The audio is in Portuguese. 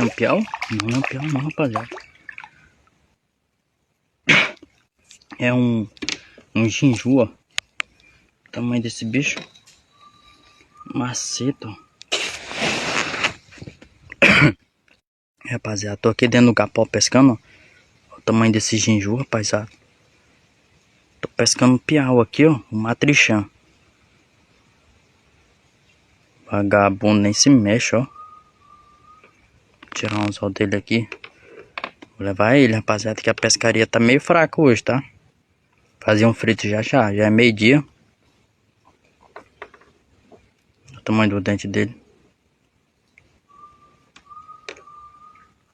Lampião? Não, lampião não, rapaziada. É um ginju, ó. O tamanho desse bicho. Maceto. Rapaziada, tô aqui dentro do capó pescando, ó. O tamanho desse ginju, rapaziada. Tô pescando um piau aqui, ó. Um matrichã. Vagabundo nem se mexe, ó. Vou tirar um anzol dele aqui. Vou levar ele, rapaziada, que a pescaria tá meio fraca hoje, tá? Fazer um frito já é meio-dia. O tamanho do dente dele.